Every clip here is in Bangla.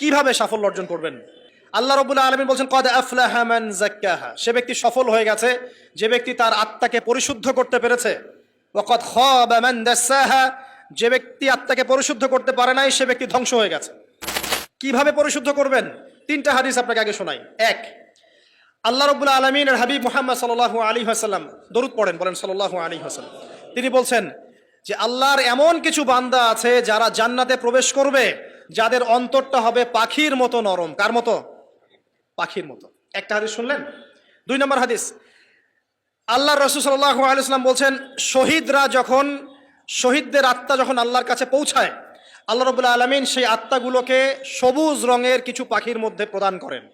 কিভাবে সাফল্য অর্জন করবেন? আল্লাহ রাব্বুল আলামিন বলছেন কদ আফলাহা মান যাক্কাহা, সে ব্যক্তি সফল হয়ে গেছে যে ব্যক্তি তার আত্মাকে পরিশুদ্ধ করতে পেরেছে। ওয়া কদ খাবা মান দাসাহা, যে ব্যক্তি আত্মাকে পরিশুদ্ধ করতে পারে নাই সে ব্যক্তি ধ্বংস হয়ে গেছে। কিভাবে পরিশুদ্ধ করবেন? তিনটা হাদিস আপনাকে আগে শোনাই। এক, আল্লাহ রাব্বুল আলামিনের হাবিব মুহাম্মদ সাল্লাল্লাহু আলাইহি ওয়াসাল্লাম, দরুদ পড়েন, বলেন সাল্লাল্লাহু আলাইহি ওয়াসাল্লাম। তিনি বলছেন যে আল্লাহর এমন কিছু বান্দা আছে যারা জান্নাতে প্রবেশ করবে যাদের অন্তরটা হবে পাখির মতো নরম। কার মতো? পাখির মতো। একটা হাদিস শুনলেন। দুই নম্বর হাদিস, আল্লাহ রাসূল সাল্লাল্লাহু আলাইহি ওয়াসাল্লাম বলছেন শহীদদের আত্মা যখন আল্লাহর কাছে পৌঁছায়, আল্লাহ রাব্বুল আলামিন সেই আত্মাগুলোকে সবুজ রঙের কিছু পাখির মধ্যে প্রদান করেন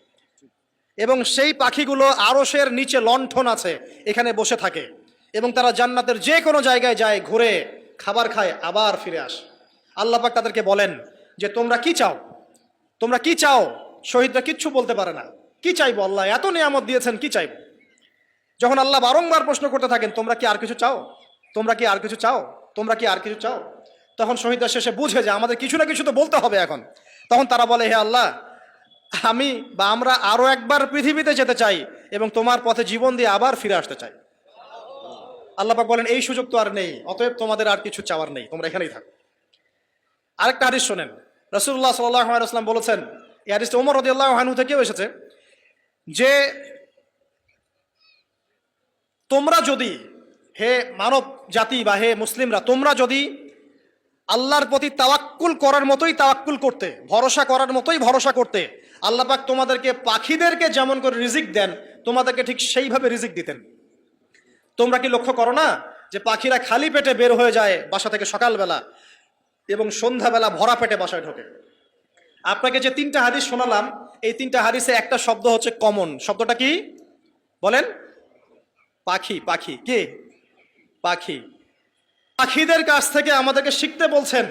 এবং সেই পাখিগুলো আরশের নিচে লণ্ঠন আছে এখানে বসে থাকে এবং তারা জান্নাতের যে কোনো জায়গায় যায়, ঘুরে খাবার খায়, আবার ফিরে আসে। আল্লাহ পাক তাদেরকে বলেন যে তোমরা কি চাও, তোমরা কি চাও? শহীদরা কিচ্ছু বলতে পারে না। কি চাইবো? আল্লাহ এত নিয়ামত দিয়েছেন, কি চাইবো? যখন আল্লাহ বারংবার প্রশ্ন করতে থাকেন তোমরা কি আর কিছু চাও, তোমরা কি আর কিছু চাও, তোমরা কি আর কিছু চাও, তখন শহীদরা শেষে বুঝে যে আমাদের কিছু না কিছু তো বলতে হবে এখন। তখন তারা বলে হে আল্লাহ, আমরা আরো একবার পৃথিবীতে যেতে চাই এবং তোমার পথে জীবন দিয়ে আবার ফিরে আসতে চাই। আল্লাহ পাক বলেন এই সুযোগ তো আর নেই, অতএব তোমাদের আর কিছু চাওয়ার নেই, তোমরা এখানেই থাকো। আরেকটা হাদিস শোনেন। রাসূলুল্লাহ সাল্লাল্লাহু আলাইহি ওয়াসাল্লাম বলেছেন, এই হাদিসটা ওমর রাদিয়াল্লাহু আনহু থেকেও এসেছে, যে তোমরা যদি, হে মানব জাতি বা হে মুসলিমরা, তোমরা যদি আল্লাহর প্রতি তাওয়াক্কুল করার মতোই তাওয়াক্কুল করতে, ভরসা করার মতোই ভরসা করতে, আল্লাহ পাক তোমাদেরকে পাখিদেরকে যেমন করে রিজিক দেন তোমাদেরকে ঠিক সেইভাবে রিজিক দিতেন। তোমরা কি লক্ষ্য করো না যে পাখিরা খালি পেটে বের হয়ে যায় বাসা থেকে সকালবেলা এবং সন্ধ্যাবেলা ভরা পেটে বাসায় ঢোকে? আপনাকে যে তিনটা হাদিস শোনালাম এই তিনটা হাদিসে একটা শব্দ হচ্ছে কমন। শব্দটা কি বলেন? পাখি। পাখি কে? পাখি। পাখিদের কাছ থেকে আমাদেরকে শিখতে বলছেন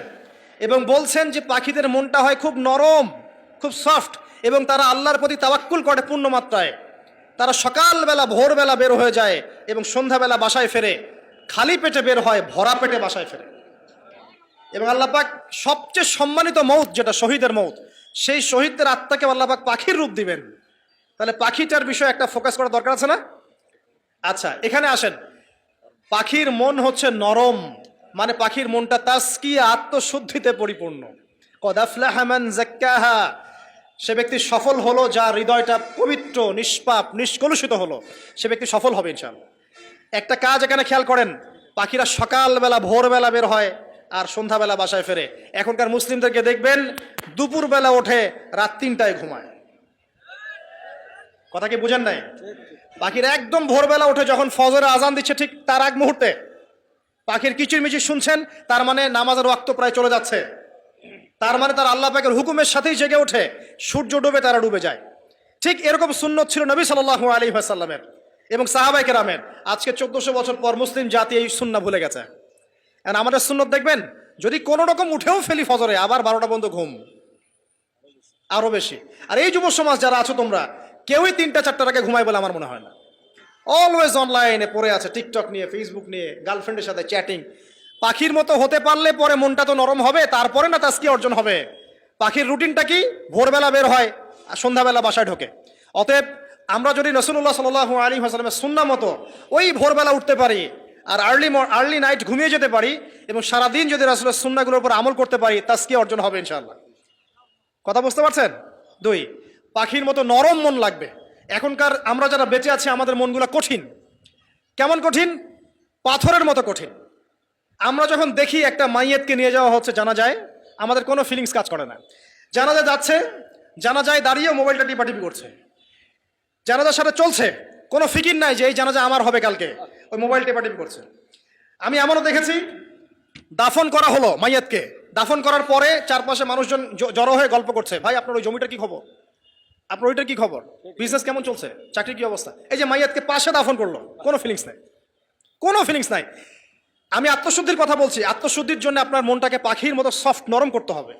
এবং বলছেন যে পাখিদের মনটা হয় খুব নরম, খুব সফট এবং তারা আল্লাহর প্রতি তাওয়াক্কুল করে পূর্ণ মাত্রায়। তারা সকালবেলা ভোরবেলা বের হয়ে যায় এবং সন্ধ্যাবেলা বাসায় ফেরে, খালি পেটে বের হয়, ভরা পেটে বাসায় ফেরে। এবং আল্লাহ পাক সবচেয়ে সম্মানিত মৌত যেটা শহীদের মৌত, সেই শহীদদের আত্মাকে আল্লাহ পাক পাখির রূপ দিবেন। তাহলে পাখিটার বিষয়ে একটা ফোকাস করা দরকার আছে না? আচ্ছা, এখানে আসেন। পাখির মন হচ্ছে নরম, মানে পাখির মনটা তাসকিয়া, আত্মশুদ্ধিতে পরিপূর্ণ। কদ আফলাহা মান যাক্কাহা, সে ব্যক্তি সফল হলো যার হৃদয়টা পবিত্র, নিষ্পাপ, নিষ্কলুষিত হলো, সে ব্যক্তি সফল হবে ইনশাআল্লাহ। একটা কাজ এখানে খেয়াল করেন, পাখিরা সকালবেলা ভোরবেলা বের হয় আর সন্ধ্যাবেলা বাসায় ফেরে। এখনকার মুসলিমদেরকে দেখবেন দুপুরবেলা ওঠে, রাত 3টায় ঘুমায়। কথা কি বুঝেন নাই? পাখিরা একদম ভোরবেলা উঠে যখন ফজরের আজান দিচ্ছে ঠিক তার আগ মুহূর্তে পাখির কিচিরমিচির শুনছেন, তার মানে নামাজের ওয়াক্ত প্রায় চলে যাচ্ছে, তার মানে তার আল্লাহ পাকের হুকুমের সাথেই জেগে ওঠে। সূর্য ডুবে তারা ডুবে যায়। ঠিক এরকম সুন্নত ছিল নবী সাল্লাল্লাহু আলাইহি ওয়াসাল্লামের এবং সাহাবায়ে কেরামের। আজকে 1400 বছর পর মুসলিম জাতি এই সুন্নাহ ভুলে গেছে। আর আমাদের সুন্নত দেখবেন, যদি কোনো রকম উঠেও ফেলি ফজরে, আবার 12টা পর্যন্ত ঘুম, আরো বেশি। আর এই যুব সমাজ যারা আছো তোমরা কেউই 3টা-4টার আগে ঘুমায় বলে আমার মনে হয় না। অলওয়েজ অনলাইনে পড়ে আছে, টিকটক নিয়ে, ফেসবুক নিয়ে, গার্লফ্রেন্ডের সাথে চ্যাটিং। পাখির মতো হতে পারলে পরে মনটা তো নরম হবে, তারপরে না তাসকিয়া অর্জন হবে। পাখির রুটিনটা কি? ভোরবেলা বের হয় আর সন্ধ্যাবেলা বাসায় ঢোকে। অতএব আমরা যদি রাসূলুল্লাহ সাল্লাল্লাহু আলাইহি ওয়াসাল্লামের সুন্নাহ মতো ওই ভোরবেলা উঠতে পারি আর আর্লি নাইট ঘুমিয়ে যেতে পারি এবং সারাদিন যদি রাসূলের সুন্নাহগুলোর উপর আমল করতে পারি, তাসকিয়া অর্জন হবে ইনশাআল্লাহ। কথা বুঝতে পারছেন? 2, পাখির মতো নরম মন লাগবে। এখনকার আমরা যারা বেঁচে আছি আমাদের মনগুলো কঠিন। কেমন কঠিন? পাথরের মতো কঠিন। আমরা যখন দেখি একটা মাইয়েতকে নিয়ে যাওয়া হচ্ছে জানাজায়, আমাদের কোনো ফিলিংস কাজ করে না। জানাজা যাচ্ছে, জানাজায় দাঁড়িয়ে মোবাইলটা টিপাটিপি করছে। জানাজার সাথে চলছে, কোনো ফিকির নাই যে এই জানাজা আমার হবে কালকে, ওই মোবাইল টিপাটিপি করছে। আমি এমনও দেখেছি, দাফন করা হলো মাইয়াতকে, দাফন করার পরে চারপাশে মানুষজন জড়ো হয়ে গল্প করছে, ভাই আপনার ওই জমিটার কি খবর, আপনার ওইটার কি খবর, বিজনেস কেমন চলছে, চাকরির কি অবস্থা। এই যে মাইয়াতকে পাশে দাফন করলো, কোনো ফিলিংস নাই, কোনো ফিলিংস নাই। আমি আত্মশুদ্ধির কথা বলছি। আত্মশুদ্ধির জন্য আপনার মনটাকে পাখির মতো সফট নরম করতে হবে।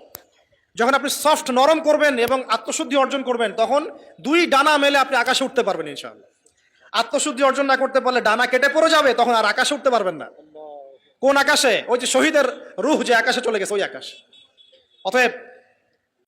যখন আপনি সফট নরম করবেন এবং আত্মশুদ্ধি অর্জন করবেন, তখন 2 ডানা মেলে আপনি আকাশে উঠতে পারবেন ইনশাআল্লাহ। আত্মশুদ্ধি অর্জন না করতে পারলে ডানা কেটে পড়ে যাবে, তখন আর আকাশে উঠতে পারবেন না। কোন আকাশে? ওই যে শহীদের রূহ যে আকাশে চলে গেছে, ওই আকাশ। অতএব